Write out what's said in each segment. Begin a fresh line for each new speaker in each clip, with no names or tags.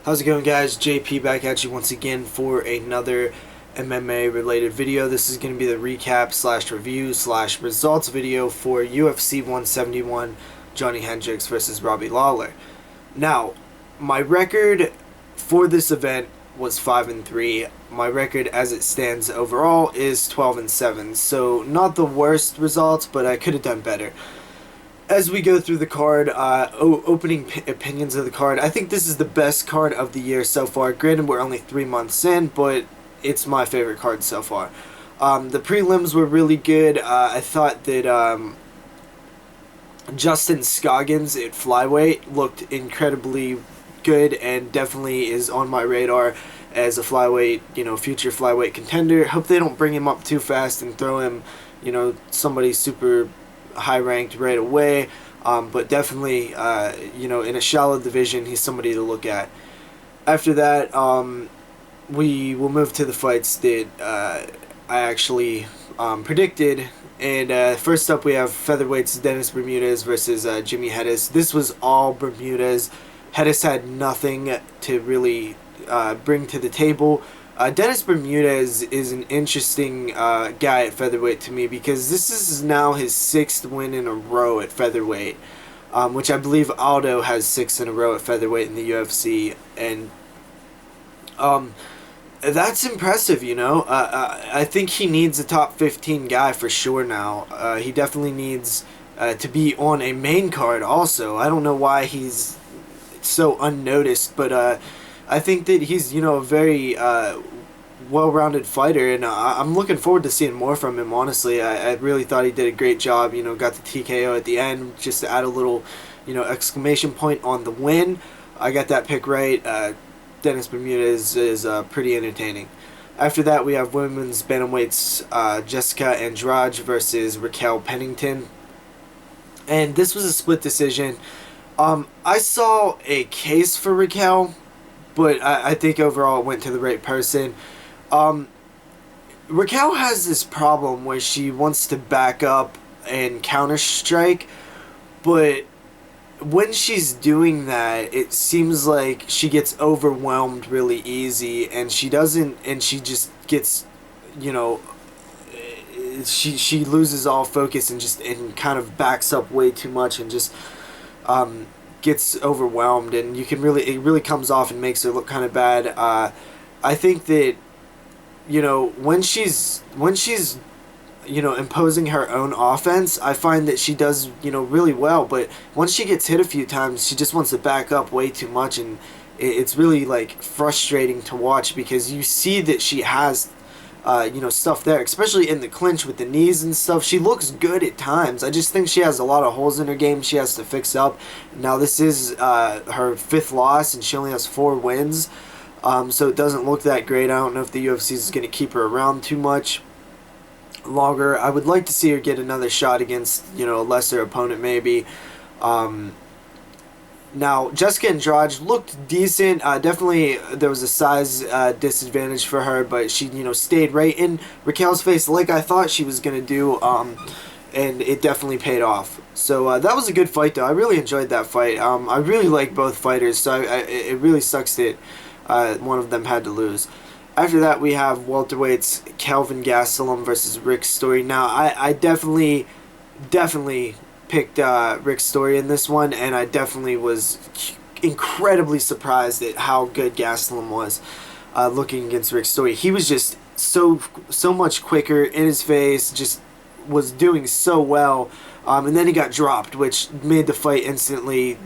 How's it going, guys? JP back at you once again for another MMA related video. This is going to be the recap slash review slash results video for UFC 171 Johnny Hendricks versus Robbie Lawler. Now, my record for this event was 5-3. My record as it stands overall is 12-7. So not the worst results, but I could have done better. As we go through the card, opening opinions of the card, I think this is the best card of the year so far. Granted, we're only 3 months in, but it's my favorite card so far. The prelims were really good. I thought that Justin Scoggins at flyweight looked incredibly good and definitely is on my radar as a flyweight, future flyweight contender. Hope they don't bring him up too fast and throw him, somebody super high ranked right away, but definitely in a shallow division he's somebody to look at. After that, we will move to the fights that I actually predicted, and first up we have featherweights Dennis Bermudez versus Jimmy Hedis. This was all Bermudez. Hedis had nothing to really bring to the table. Dennis Bermudez is an interesting guy at featherweight to me because this is now his 6th win in a row at featherweight, which I believe Aldo has 6 in a row at featherweight in the UFC, and that's impressive. I think he needs a top 15 guy for sure now. He definitely needs to be on a main card also. I don't know why he's so unnoticed, but I think that he's, a very well-rounded fighter, and I'm looking forward to seeing more from him, honestly. I really thought he did a great job, got the TKO at the end, just to add a little, exclamation point on the win. I got that pick right. Dennis Bermudez is pretty entertaining. After that, we have women's bantamweights Jessica Andrade versus Raquel Pennington, and this was a split decision. I saw a case for Raquel, but I think overall it went to the right person. Raquel has this problem where she wants to back up and counter strike, but when she's doing that, it seems like she gets overwhelmed really easy, and she just gets, she loses all focus and kind of backs up way too much and just gets overwhelmed, and it really comes off and makes her look kind of bad. I think that when she's imposing her own offense, I find that she does really well, but once she gets hit a few times, she just wants to back up way too much, and it's really frustrating to watch because you see that she has stuff there, especially in the clinch with the knees and stuff. She looks good at times. I just think she has a lot of holes in her game she has to fix up. Now, this is her 5th loss, and she only has 4 wins, so it doesn't look that great. I don't know if the UFC is going to keep her around too much longer. I would like to see her get another shot against, a lesser opponent maybe. Now, Jessica Andrade looked decent. Definitely there was a size disadvantage for her, but she, stayed right in Raquel's face like I thought she was going to do, and it definitely paid off. So that was a good fight, though. I really enjoyed that fight. I really like both fighters, so it really sucks that one of them had to lose. After that, we have welterweights Kelvin Gastelum versus Rick Story. Now, I definitely picked Rick Story in this one, and I definitely was incredibly surprised at how good Gastelum was looking against Rick Story. He was just so much quicker in his face, just was doing so well, and then he got dropped, which made the fight instantly,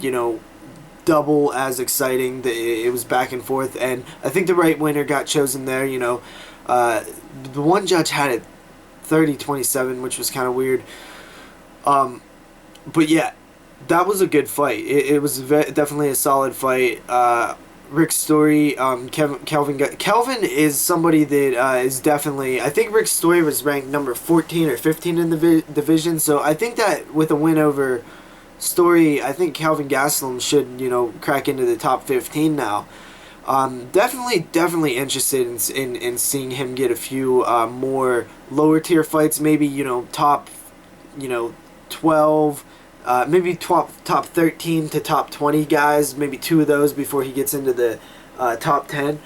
double as exciting. It was back and forth, and I think the right winner got chosen there. The one judge had it 30-27, which was kind of weird. But yeah, that was a good fight. It was definitely a solid fight. Rick Story, Kelvin is somebody that is definitely, I think Rick Story was ranked number 14 or 15 in the division, so I think that with a win over Story, I think Kelvin Gastelum should, crack into the top 15 now. Definitely interested in seeing him get a few more lower tier fights, maybe, top, 12, maybe top 13 to top 20 guys, maybe 2 of those before he gets into the top 10.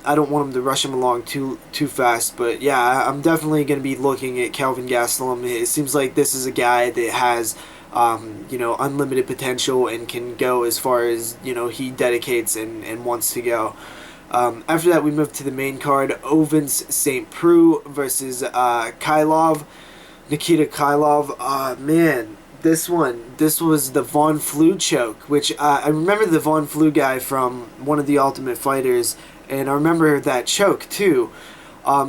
I don't want him to rush him along too fast, but yeah, I'm definitely going to be looking at Kelvin Gastelum. It seems like this is a guy that has unlimited potential and can go as far as he dedicates and wants to go. After that, we move to the main card: Ovens St. Preux versus Nikita Krylov. Man, this was the Von Flue choke, which I remember the Von Flue guy from one of the Ultimate Fighters, and I remember that choke too.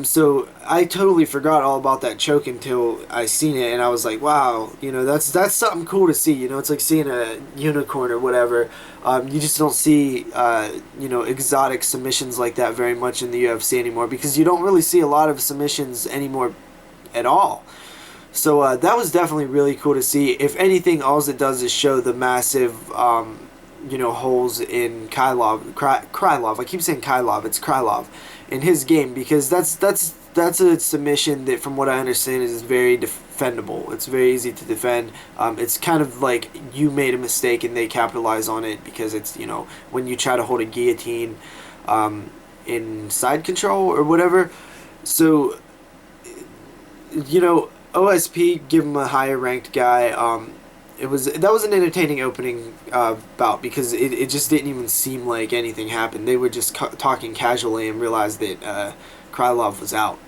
So I totally forgot all about that choke until I seen it, and I was like, wow, that's something cool to see. It's like seeing a unicorn or whatever. You just don't see, exotic submissions like that very much in the UFC anymore, because you don't really see a lot of submissions anymore at all. So that was definitely really cool to see. If anything, all it does is show the massive, holes in Krylov. I keep saying Krylov. It's Krylov in his game, because that's a submission that, from what I understand, is very defendable. It's very easy to defend. It's kind of like you made a mistake and they capitalize on it, because it's when you try to hold a guillotine in side control or whatever. So OSP, give him a higher ranked guy. That was an entertaining opening bout, because it just didn't even seem like anything happened. They were just talking casually and realized that Krylov was out.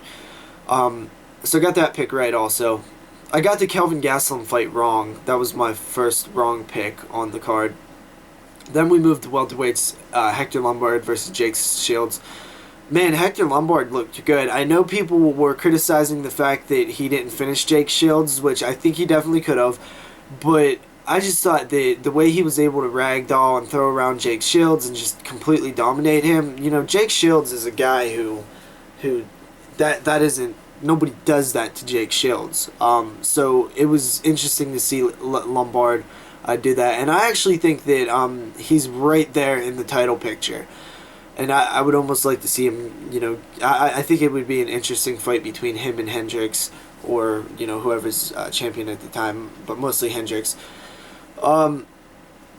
So I got that pick right also. I got the Kelvin Gastelum fight wrong. That was my first wrong pick on the card. Then we moved to welterweights, Hector Lombard versus Jake Shields. Man, Hector Lombard looked good. I know people were criticizing the fact that he didn't finish Jake Shields, which I think he definitely could have. But I just thought that the way he was able to ragdoll and throw around Jake Shields and just completely dominate him, Jake Shields is a guy who that isn't, nobody does that to Jake Shields. So it was interesting to see Lombard do that, and I actually think that he's right there in the title picture. And I would almost like to see him, I think it would be an interesting fight between him and Hendricks, or, whoever's champion at the time, but mostly Hendricks.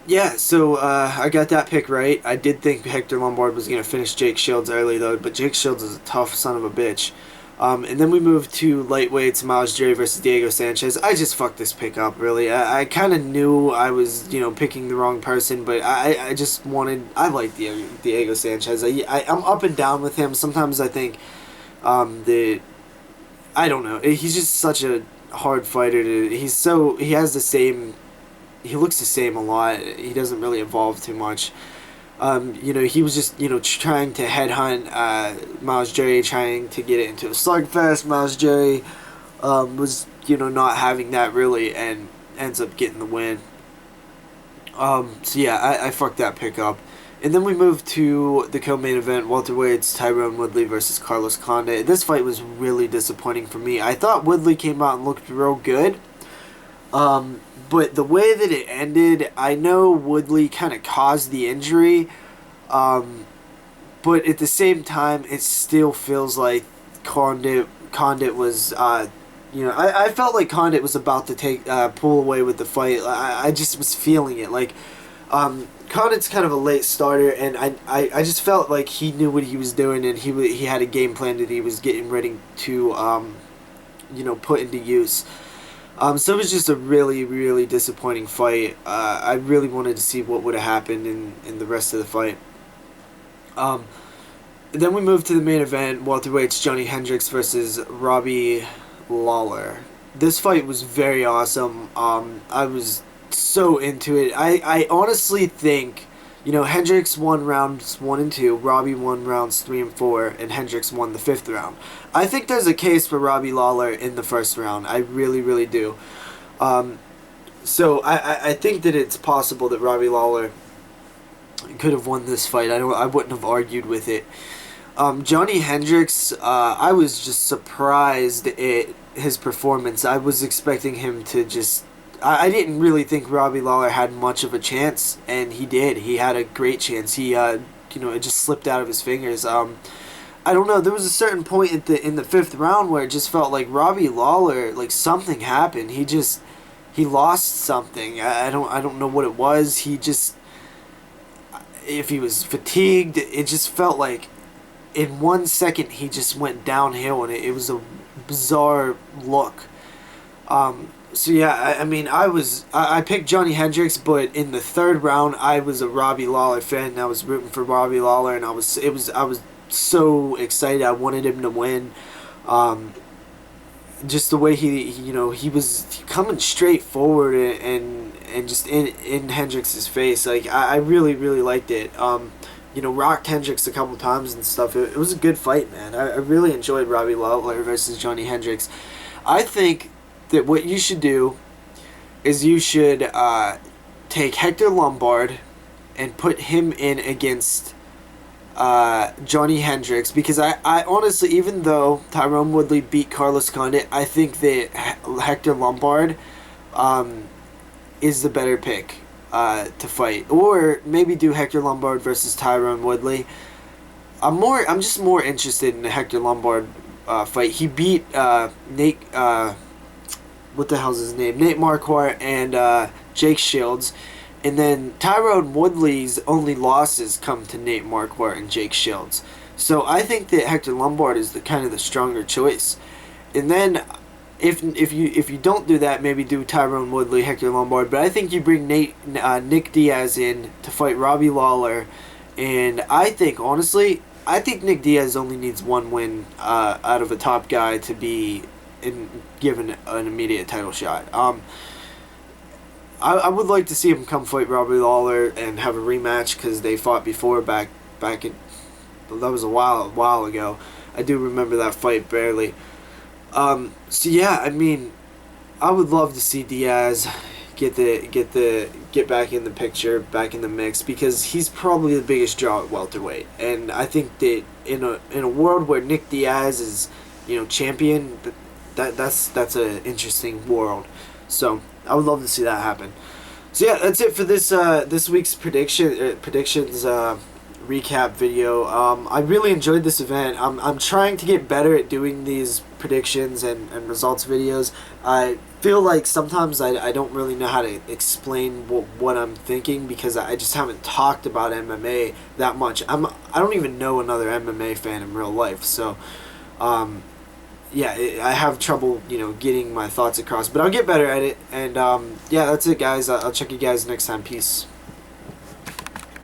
Yeah, so I got that pick right. I did think Hector Lombard was going to finish Jake Shields early, though, but Jake Shields is a tough son of a bitch. And then we moved to lightweights, Miles Jerry versus Diego Sanchez. I just fucked this pick up, really. I kind of knew I was, picking the wrong person, but I just wanted... I like Diego Sanchez. I'm up and down with him. Sometimes I think that... I don't know. He's just such a hard fighter. He has the same... He looks the same a lot. He doesn't really evolve too much. He was just, trying to headhunt Miles Jerry, trying to get it into a slugfest. Miles Jerry was, not having that really, and ends up getting the win. So yeah, I fucked that pick up. And then we moved to the co-main event, welterweights, Tyrone Woodley versus Carlos Condit. This fight was really disappointing for me. I thought Woodley came out and looked real good. But the way that it ended, I know Woodley kind of caused the injury, but at the same time, it still feels like Condit was, I felt like Condit was about to pull away with the fight. I just was feeling it. Like, Condit's kind of a late starter, and I just felt like he knew what he was doing, and he had a game plan that he was getting ready to, put into use. So it was just a really, really disappointing fight. I really wanted to see what would have happened in the rest of the fight. Then we moved to the main event, welterweights, Johnny Hendricks versus Robbie Lawler. This fight was very awesome. I was so into it. I honestly think, Hendricks won rounds 1 and 2, Robbie won rounds 3 and 4, and Hendricks won the 5th round. I think there's a case for Robbie Lawler in the 1st round. I really, really do. So I think that it's possible that Robbie Lawler could have won this fight. I wouldn't have argued with it. Johnny Hendricks, I was just surprised at his performance. I was expecting him to just... I didn't really think Robbie Lawler had much of a chance, and he did. He had a great chance. He, it just slipped out of his fingers. I don't know. There was a certain point in the 5th round where it just felt like Robbie Lawler, like something happened. He he lost something. I don't know what it was. He just, if he was fatigued, it just felt like in 1 second he just went downhill, and it was a bizarre look. So yeah, I mean, I picked Johnny Hendricks, but in the third round I was a Robbie Lawler fan. And I was rooting for Robbie Lawler, and I was so excited. I wanted him to win. Just the way he was coming straight forward, and just in Hendricks' face. Like, I really liked it. Rocked Hendricks a couple times and stuff. It was a good fight, man. I really enjoyed Robbie Lawler versus Johnny Hendricks. I think that what you should do is you should take Hector Lombard and put him in against Johnny Hendricks, because I honestly, even though Tyrone Woodley beat Carlos Condit, I think that Hector Lombard is the better pick to fight. Or maybe do Hector Lombard versus Tyrone Woodley. I'm just more interested in the Hector Lombard fight. He beat Nate, what the hell's his name? Nate Marquardt and Jake Shields. And then Tyrone Woodley's only losses come to Nate Marquardt and Jake Shields. So I think that Hector Lombard is the stronger choice. And then if you don't do that, maybe do Tyrone Woodley, Hector Lombard. But I think you bring Nick Diaz in to fight Robbie Lawler. And I think, honestly, Nick Diaz only needs one win out of a top guy to be given an immediate title shot. I would like to see him come fight Robbie Lawler and have a rematch, because they fought before back in, that was a while ago. I do remember that fight barely. So yeah, I mean, I would love to see Diaz get back in the picture, back in the mix, because he's probably the biggest draw at welterweight. And I think that in a world where Nick Diaz is, champion, that's an interesting world. So I would love to see that happen. So yeah, that's it for this week's predictions recap video. I really enjoyed this event. I'm trying to get better at doing these predictions and results videos. I feel like sometimes I don't really know how to explain what I'm thinking, because I just haven't talked about MMA that much. I don't even know another MMA fan in real life. So yeah, I have trouble, getting my thoughts across, but I'll get better at it. And yeah, that's it, guys. I'll check you guys next time. Peace.